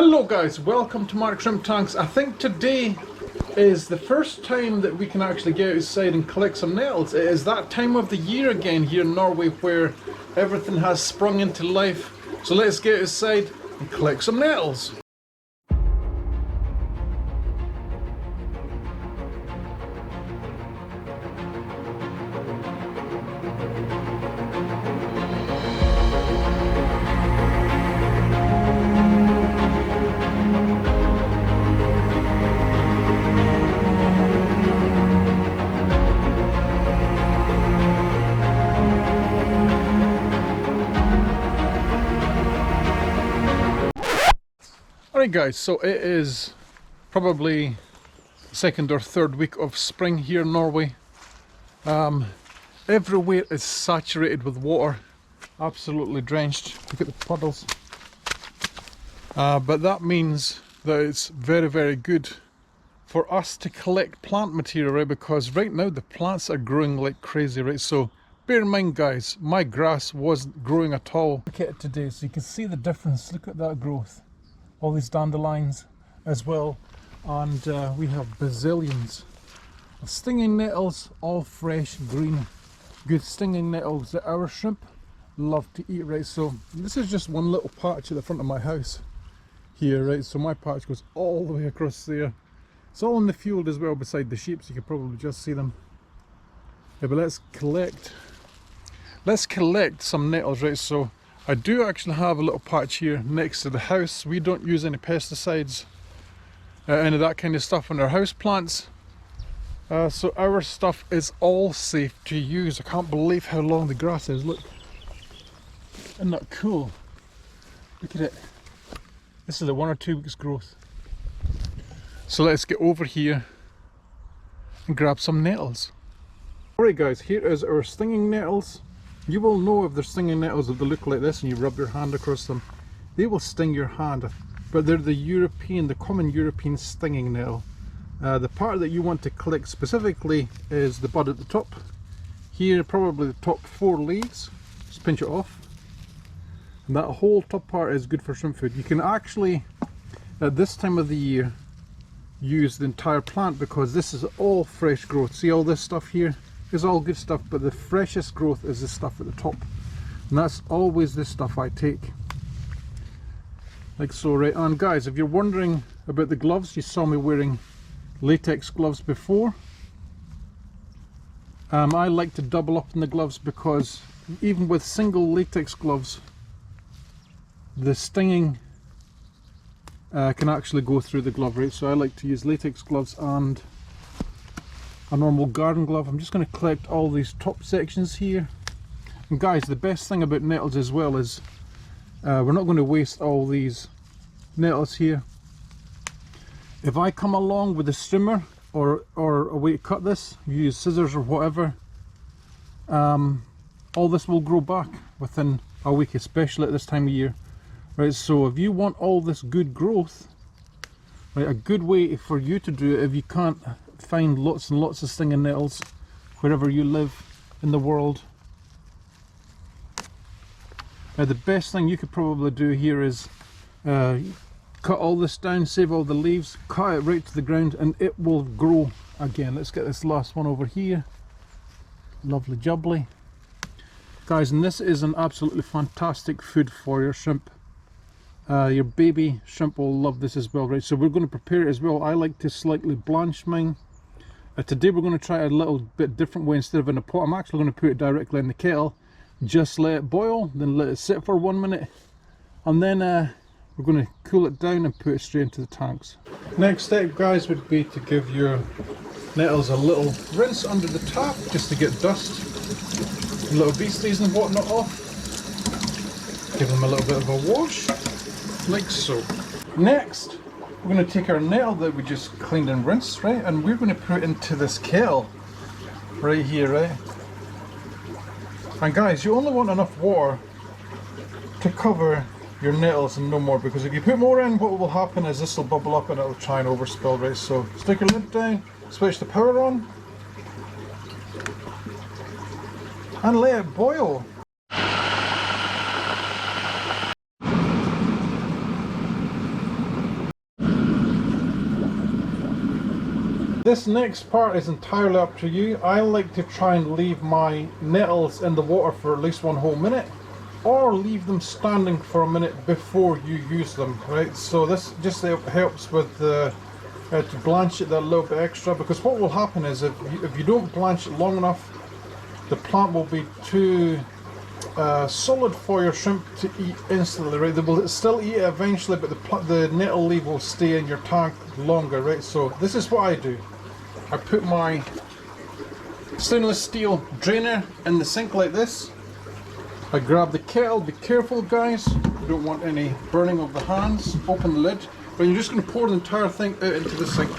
Hello guys, welcome to Mark Shrimp Tanks. I think today is the first time that we can actually get outside and collect some nettles. It is that time of the year again here in Norway where everything has sprung into life. So let's get outside and collect some nettles. Alright guys, so it is probably second or third week of spring here in Norway. Everywhere is saturated with water, absolutely drenched. Look at the puddles. But that means that it's very good for us to collect plant material, right? Because right now the plants are growing like crazy, right? So bear in mind guys, my grass wasn't growing at all. Look at it today, so you can see the difference. Look at that growth. All these dandelions as well, and we have bazillions of stinging nettles, all fresh, green, good stinging nettles that our shrimp love to eat, right? So this is just one little patch at the front of my house here, right? So my patch goes all the way across there. It's all in the field as well beside the sheep, so you can probably just see them. Yeah, but let's collect some nettles, right? So I do actually have a little patch here next to the house. We don't use any pesticides, any of that kind of stuff on our house plants. So our stuff is all safe to use. I can't believe how long the grass is. Look, isn't that cool? Look at it. This is a 1 or 2 weeks growth. So let's get over here and grab some nettles. Alright guys, here is our stinging nettles. You will know if they're stinging nettles if they look like this and you rub your hand across them. They will sting your hand, but they're the common European stinging nettle. The part that you want to collect specifically is the bud at the top. Here, probably the top 4 leaves. Just pinch it off. And that whole top part is good for shrimp food. You can actually, at this time of the year, use the entire plant because this is all fresh growth. See all this stuff here? Is all good stuff, but the freshest growth is this stuff at the top, and that's always this stuff I take, like so, right? And guys, if you're wondering about the gloves, you saw me wearing latex gloves before. I like to double up in the gloves because even with single latex gloves, the stinging can actually go through the glove, right? So I like to use latex gloves and a normal garden glove. I'm just going to collect all these top sections here. And guys, the best thing about nettles as well is we're not going to waste all these nettles here. If I come along with a strimmer or a way to cut this, you use scissors or whatever, all this will grow back within a week, especially at this time of year, right? So if you want all this good growth, right, a good way for you to do it, if you can't find lots and lots of stinging nettles wherever you live in the world, the best thing you could probably do here is cut all this down, save all the leaves, cut it right to the ground, and it will grow again. Let's get this last one over here. Lovely jubbly guys, and this is an absolutely fantastic food for your shrimp. Your baby shrimp will love this as well, right? So we're going to prepare it as well. I like to slightly blanch mine. Today we're going to try a little bit different way. Instead of in a pot, I'm actually going to put it directly in the kettle, just let it boil, then let it sit for 1 minute, and then we're going to cool it down and put it straight into the tanks. Next step guys would be to give your nettles a little rinse under the tap just to get dust and little beasties and whatnot off. Give them a little bit of a wash, like so. Next, we're going to take our nettle that we just cleaned and rinsed, right, and we're going to put it into this kettle right here, right? And guys, you only want enough water to cover your nettles and no more, because if you put more in, what will happen is this will bubble up and it'll try and overspill, right? So stick your lid down, switch the power on, and let it boil. This next part is entirely up to you. I like to try and leave my nettles in the water for at least 1 whole minute, or leave them standing for a minute before you use them, right? So this just helps with to blanch it a little bit extra, because what will happen is if you don't blanch it long enough, the plant will be too solid for your shrimp to eat instantly, right? They will still eat it eventually, but the nettle leaf will stay in your tank longer, right? So this is what I do. I put my stainless steel drainer in the sink like this. I grab the kettle. Be careful, guys. You don't want any burning of the hands. Open the lid. But you're just going to pour the entire thing out into the sink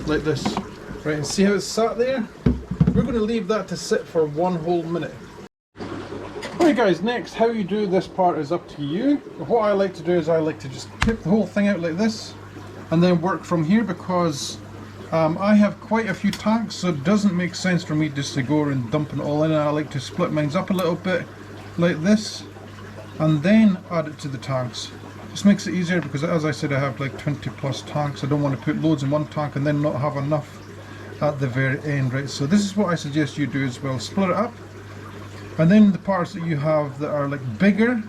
like this, right? And see how it's sat there? We're going to leave that to sit for 1 whole minute. Alright guys, next, how you do this part is up to you. What I like to do is I like to just tip the whole thing out like this and then work from here, because I have quite a few tanks, so it doesn't make sense for me just to go and dump it all in. I like to split mine up a little bit like this and then add it to the tanks. This makes it easier because, as I said, I have like 20 plus tanks. I don't want to put loads in one tank and then not have enough at the very end, right? So this is what I suggest you do as well. Split it up, and then the parts that you have that are like bigger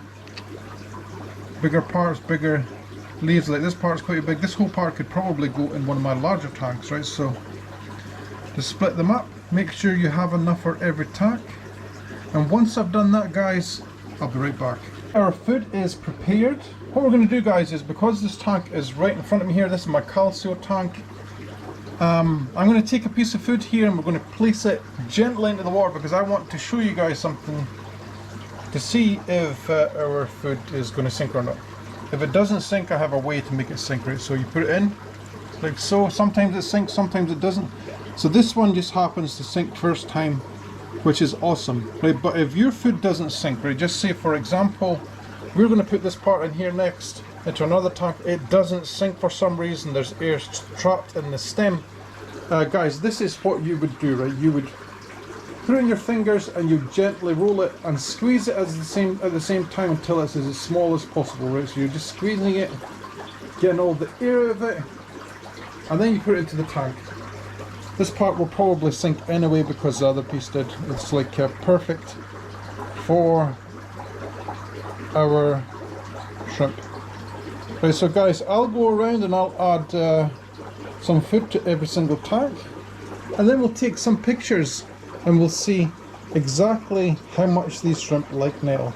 parts, bigger leaves, like this part's quite big. This whole part could probably go in one of my larger tanks, right? So to split them up, make sure you have enough for every tank. And once I've done that, guys, I'll be right back. Our food is prepared. What we're going to do, guys, is because this tank is right in front of me here, this is my calcio tank, I'm going to take a piece of food here and we're going to place it gently into the water, because I want to show you guys something to see if our food is going to sink or not. If it doesn't sink, I have a way to make it sink, right? So you put it in like so. Sometimes it sinks, sometimes it doesn't. So this one just happens to sink first time, which is awesome, right? But if your food doesn't sink, right, just say for example we're going to put this part in here next into another tank, it doesn't sink for some reason, there's air trapped in the stem, guys, this is what you would do, right? You would put in your fingers and you gently roll it and squeeze it at the same time until it's as small as possible, right? So you're just squeezing it, getting all the air out of it, and then you put it into the tank. This part will probably sink anyway because the other piece did. It's like perfect for our shrimp. Right, so guys, I'll go around and I'll add some food to every single tank, and then we'll take some pictures and we'll see exactly how much these shrimp like nettle.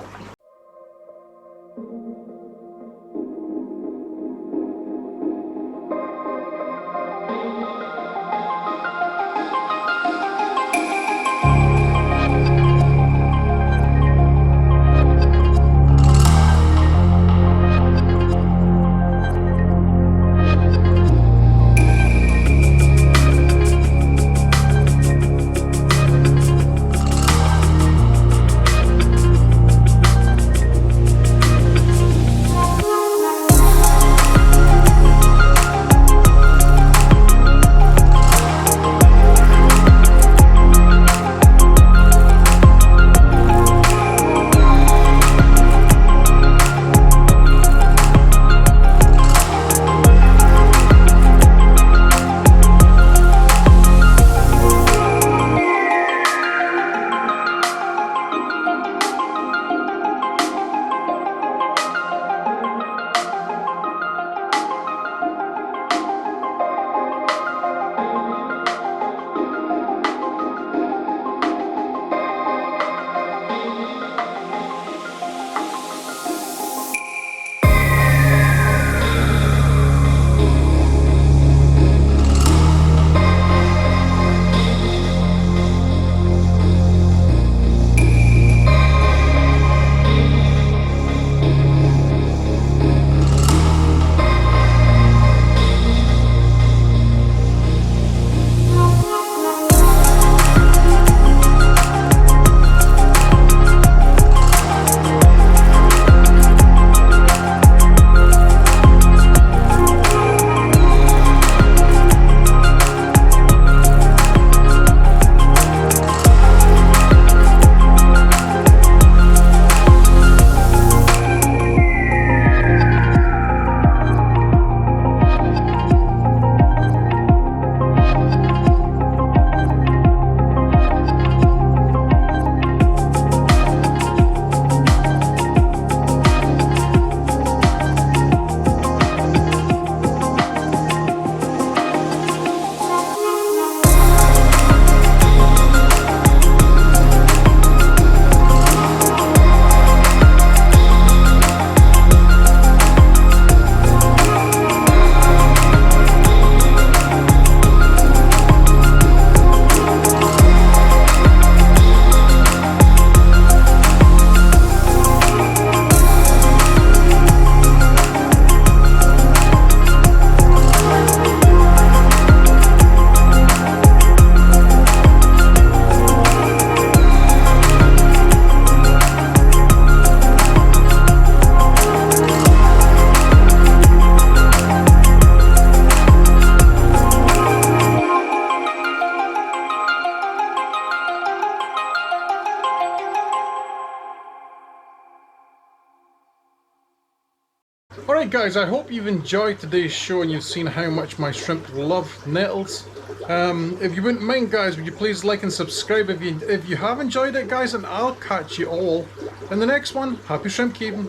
Alright guys, I hope you've enjoyed today's show and you've seen how much my shrimp love nettles. If you wouldn't mind guys, would you please like and subscribe if you have enjoyed it guys, and I'll catch you all in the next one. Happy shrimp keeping.